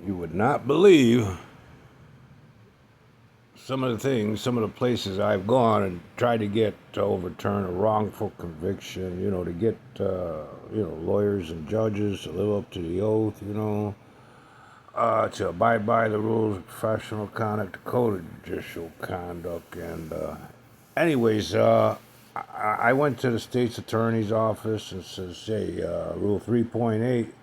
You would not believe some of the things, some of the places I've gone and tried to get to overturn a wrongful conviction, to get, lawyers and judges to live up to the oath, to abide by the rules of professional conduct, the code of judicial conduct. And, anyways, I went to the state's attorney's office and says, hey, Rule 3.8,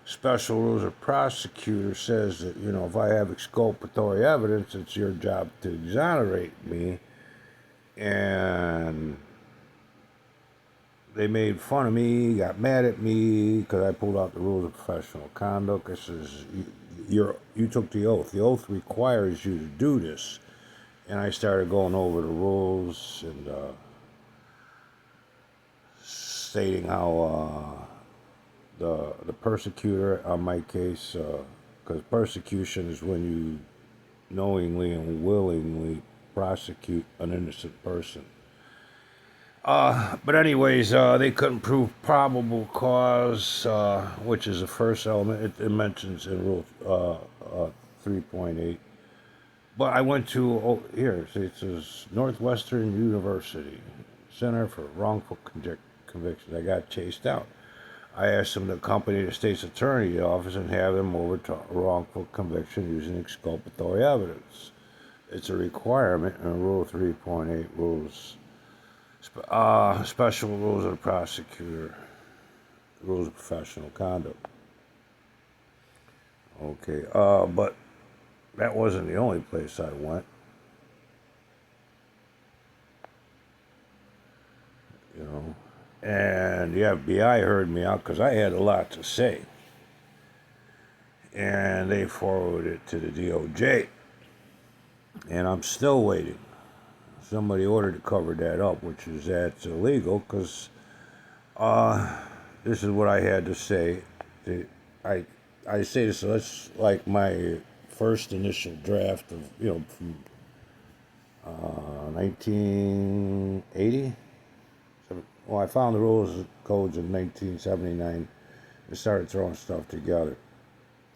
special rules of prosecutor says that, if I have exculpatory evidence, it's your job to exonerate me. And they made fun of me, got mad at me because I pulled out the rules of professional conduct. I says, you took the oath. The oath requires you to do this. And I started going over the rules and stating how the persecutor on my case, because persecution is when you knowingly and willingly prosecute an innocent person. But anyways, they couldn't prove probable cause, which is the first element it mentions in Rule 3.8. But I went to, here, it says Northwestern University Center for Wrongful Convictions. I got chased out. I asked them to accompany the state's attorney office and have them overturn a wrongful conviction using exculpatory evidence. It's a requirement in Rule 3.8 rules. Special rules of the prosecutor, rules of professional conduct. Okay, but that wasn't the only place I went. And the FBI heard me out because I had a lot to say. And they forwarded it to the DOJ. And I'm still waiting. Somebody ordered to cover that up, which is that's illegal because this is what I had to say. I say this, so that's like my first initial draft of, from 1980. Well, I found the rules and codes in 1979 and started throwing stuff together.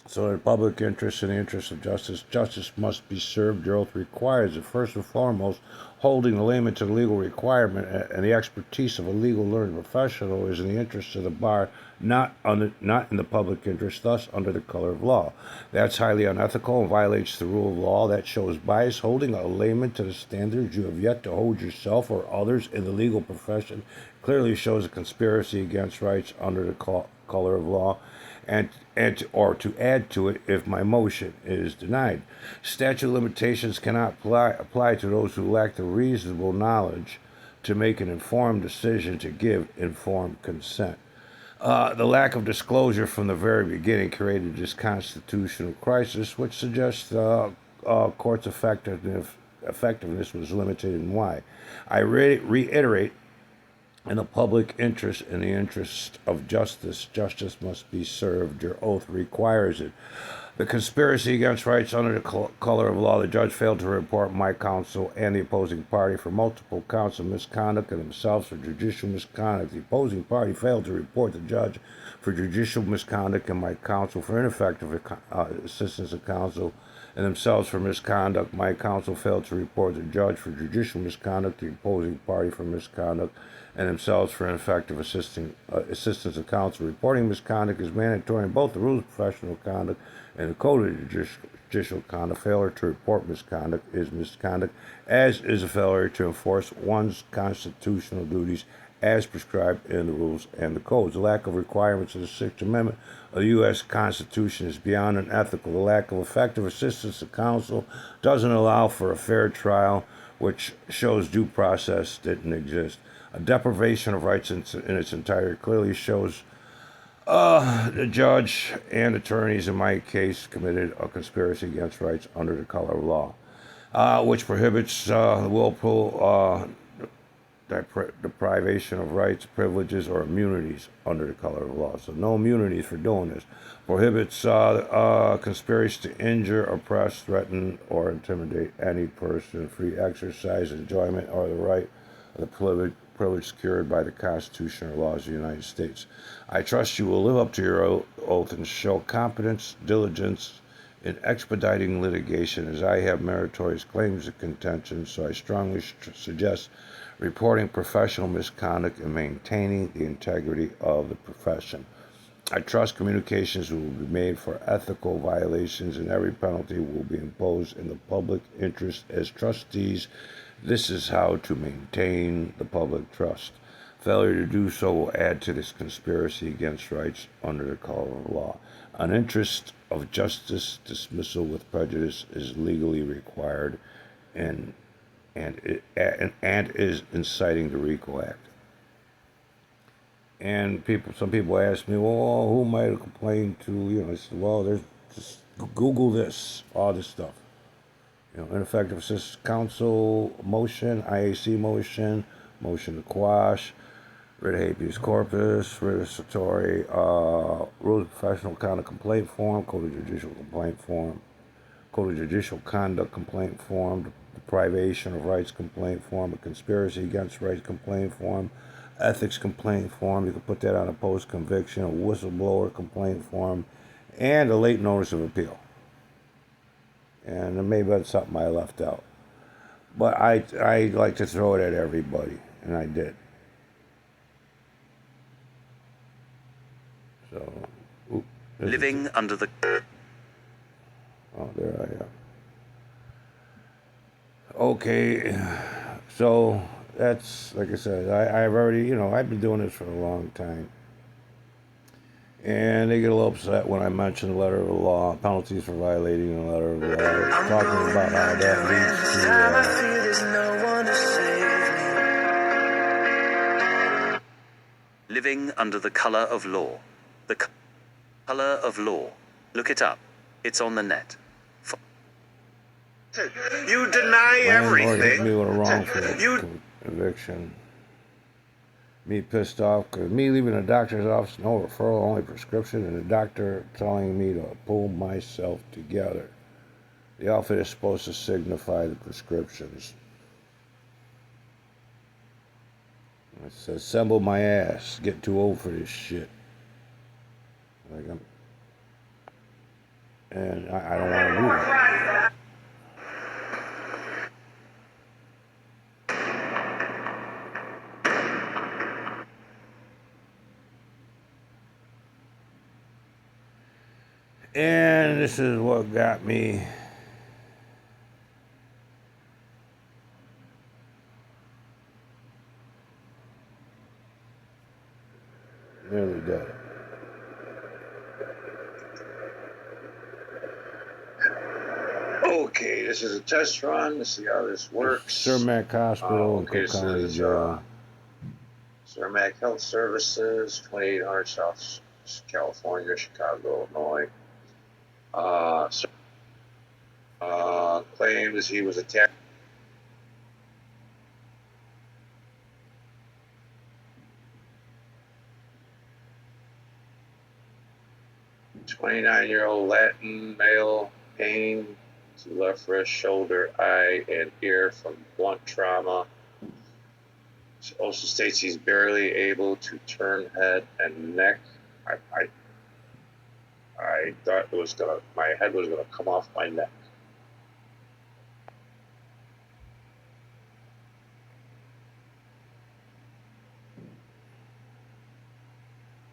So in the public interest and the interest of justice, justice must be served. Your oath requires it. First and foremost, holding the layman to the legal requirement and the expertise of a legal learned professional is in the interest of the bar, not in the public interest, thus under the color of law. That's highly unethical and violates the rule of law. That shows bias. Holding a layman to the standards you have yet to hold yourself or others in the legal profession clearly shows a conspiracy against rights under the color of law. Or to add to it if my motion is denied. Statute of limitations cannot apply to those who lack the reasonable knowledge to make an informed decision to give informed consent. The lack of disclosure from the very beginning created this constitutional crisis, which suggests court's effectiveness was limited and why. I reiterate, in the public interest, in the interest of justice, justice must be served. Your oath requires it. The conspiracy against rights under the color of law, the judge failed to report my counsel and the opposing party for multiple counts of misconduct and themselves for judicial misconduct. The opposing party failed to report the judge for judicial misconduct and my counsel for ineffective assistance of counsel and themselves for misconduct. My counsel failed to report the judge for judicial misconduct, the opposing party for misconduct, and themselves for ineffective assistance of counsel. Reporting misconduct is mandatory in both the rules of professional conduct and the code of judicial conduct. Failure to report misconduct is misconduct, as is a failure to enforce one's constitutional duties as prescribed in the rules and the codes. The lack of requirements of the Sixth Amendment of the U.S. Constitution is beyond unethical. The lack of effective assistance of counsel doesn't allow for a fair trial, which shows due process didn't exist. A deprivation of rights in its entirety clearly shows the judge and attorneys in my case committed a conspiracy against rights under the color of law, which prohibits the willful deprivation of rights, privileges, or immunities under the color of law. So no immunities for doing this. Prohibits conspiracy to injure, oppress, threaten, or intimidate any person. Free exercise, enjoyment, or the right of the privilege secured by the Constitution or laws of the United States. I trust you will live up to your oath and show competence, diligence, in expediting litigation, as I have meritorious claims of contention, so I strongly suggest reporting professional misconduct and maintaining the integrity of the profession. I trust communications will be made for ethical violations and every penalty will be imposed in the public interest. As trustees, this is how to maintain the public trust. Failure to do so will add to this conspiracy against rights under the color of law. An interest of justice dismissal with prejudice is legally required and is inciting the RICO Act. And some people ask me, well, who might have complained to? I said, well, there's just Google this, all this stuff. Ineffective assistance counsel motion, IAC motion, motion to quash, writ of habeas corpus, writ of certiorari, rules of professional conduct complaint form, code of judicial complaint form, code of judicial conduct complaint form, deprivation of rights complaint form, a conspiracy against rights complaint form, ethics complaint form. You can put that on a post-conviction, a whistleblower complaint form, and a late notice of appeal. And maybe that's something I left out. But I like to throw it at everybody, and I did. So, living under the... Oh, there I am. Okay, so that's, like I said, I've already, I've been doing this for a long time. And they get a little upset when I mention the letter of the law, penalties for violating the letter of the law, talking about how that leads to... living under the color of law. The color of law. Look it up. It's on the net. You deny everything. Hit me with a wrongful conviction. Me pissed off because me leaving the doctor's office, no referral, only prescription, and the doctor telling me to pull myself together. The outfit is supposed to signify the prescriptions. It says, assemble my ass. Get too old for this shit. And I don't want to do that. And this is what got me nearly dead. Okay, this is a test run to see how this works. Cermak Hospital in Cook County Jail. Cermak Health Services, 2800 South California, Chicago, Illinois. Claims he was attacked. A 29-year-old Latin male, pain to left wrist, shoulder, eye, and ear from blunt trauma. It also states he's barely able to turn head and neck. I thought my head was gonna come off my neck.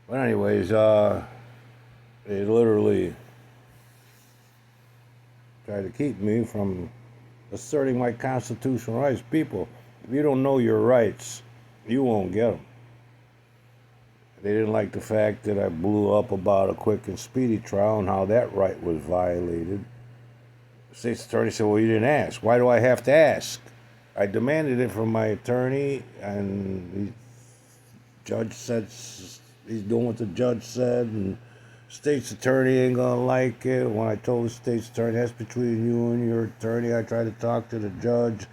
But anyways, they literally tried to keep me from asserting my constitutional rights. People, if you don't know your rights, you won't get them. They didn't like the fact that I blew up about a quick and speedy trial and how that right was violated. The state's attorney said, well, you didn't ask. Why do I have to ask? I demanded it from my attorney, and the judge said he's doing what the judge said, and state's attorney ain't gonna like it. When I told the state's attorney, that's between you and your attorney, I tried to talk to the judge.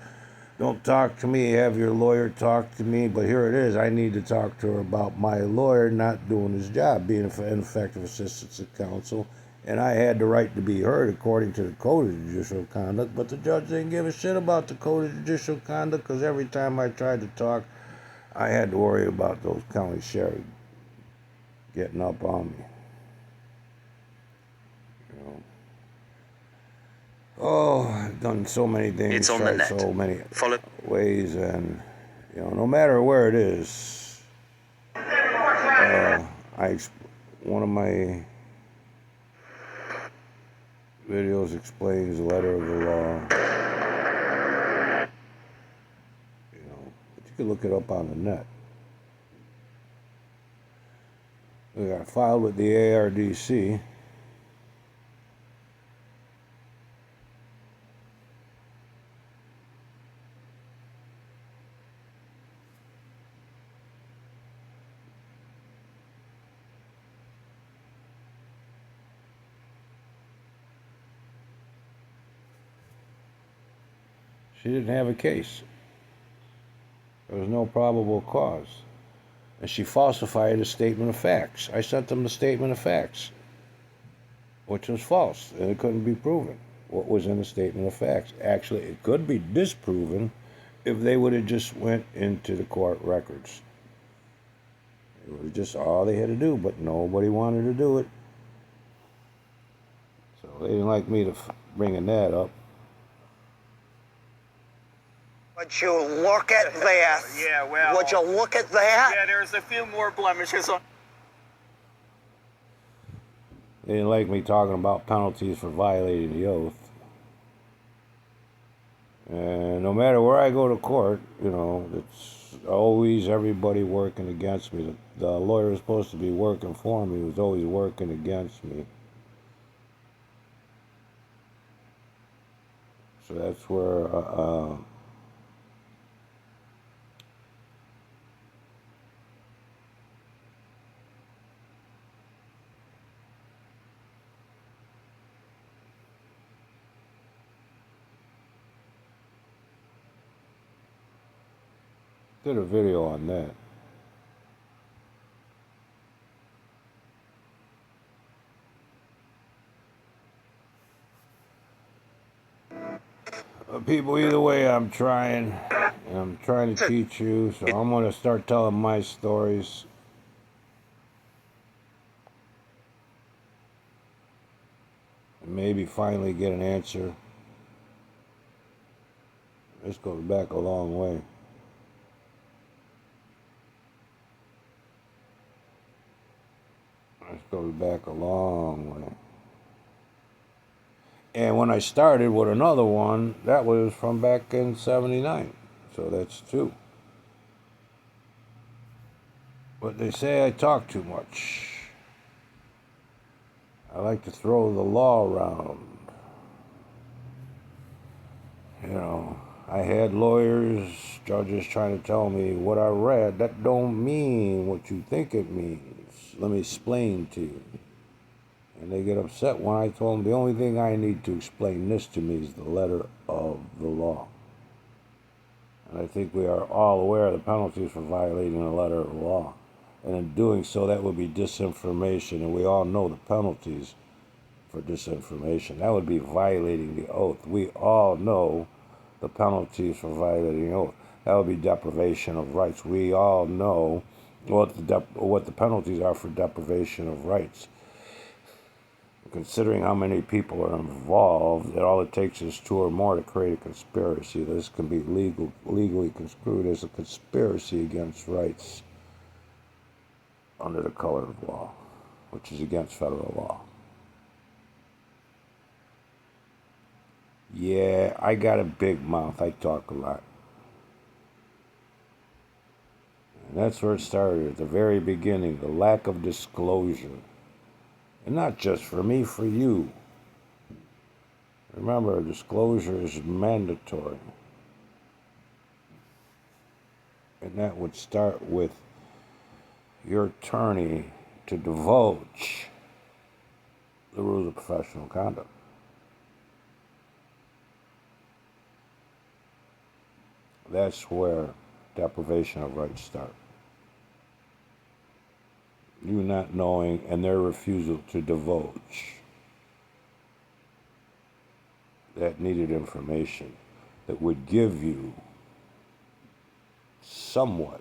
Don't talk to me, have your lawyer talk to me. But here it is, I need to talk to her about my lawyer not doing his job, being ineffective assistance of counsel. And I had the right to be heard according to the Code of Judicial Conduct. But the judge didn't give a shit about the Code of Judicial Conduct, because every time I tried to talk, I had to worry about those county sheriffs getting up on me. Oh, I've done so many things, It's on the tried net. so many Follow. ways, and no matter where it is, one of my videos explains the letter of the law. But you can look it up on the net. We got filed with the ARDC. She didn't have a case. There was no probable cause. And she falsified a statement of facts. I sent them the statement of facts, which was false, and it couldn't be proven what was in the statement of facts. Actually, it could be disproven if they would have just went into the court records. It was just all they had to do, but nobody wanted to do it. So they didn't like me to bringing that up. Would you look at that? Yeah, well. Would you look at that? Yeah, there's a few more blemishes on. They didn't like me talking about penalties for violating the oath. And no matter where I go to court, it's always everybody working against me. The lawyer was supposed to be working for me, was always working against me. So that's where did a video on that. People, either way, I'm trying. And I'm trying to teach you, so I'm going to start telling my stories. And maybe finally get an answer. This goes back a long way. This goes back a long way. And when I started with another one, that was from back in '79. So that's two. But they say I talk too much. I like to throw the law around. I had lawyers, judges trying to tell me what I read. That don't mean what you think it means. Let me explain to you. And they get upset when I told them the only thing I need to explain this to me is the letter of the law. And I think we are all aware of the penalties for violating the letter of the law. And in doing so, that would be disinformation. And we all know the penalties for disinformation. That would be violating the oath. We all know the penalties for violating the oath. That would be deprivation of rights. We all know what the penalties are for deprivation of rights. Considering how many people are involved, all it takes is two or more to create a conspiracy. This can be legally construed as a conspiracy against rights under the color of law, which is against federal law. Yeah, I got a big mouth. I talk a lot. And that's where it started, at the very beginning, the lack of disclosure. And not just for me, for you. Remember, disclosure is mandatory. And that would start with your attorney to divulge the rules of professional conduct. That's where deprivation of rights start. You not knowing and their refusal to divulge that needed information that would give you somewhat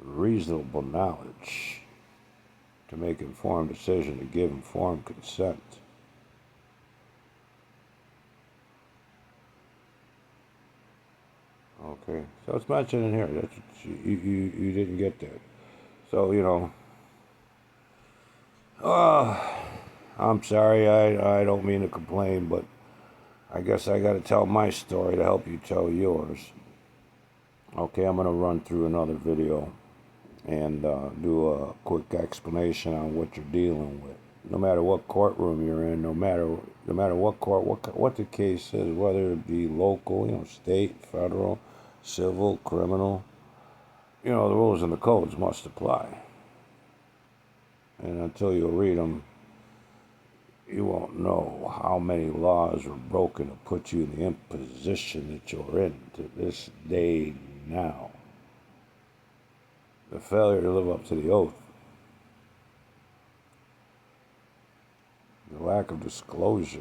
reasonable knowledge to make informed decision, to give informed consent. Okay, so it's mentioned in here. That's what you didn't get that. So I'm sorry. I don't mean to complain, but I guess I got to tell my story to help you tell yours. Okay, I'm gonna run through another video and do a quick explanation on what you're dealing with. No matter what courtroom you're in, no matter what court, what the case is, whether it be local, state, federal, civil, criminal, the rules and the codes must apply. And until you read them, you won't know how many laws were broken to put you in the imposition that you're in to this day now. The failure to live up to the oath, the lack of disclosure.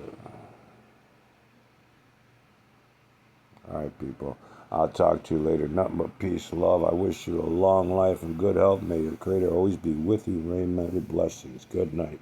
All right, people. I'll talk to you later. Nothing but peace, love. I wish you a long life and good health. May the Creator always be with you. Rain many blessings. Good night.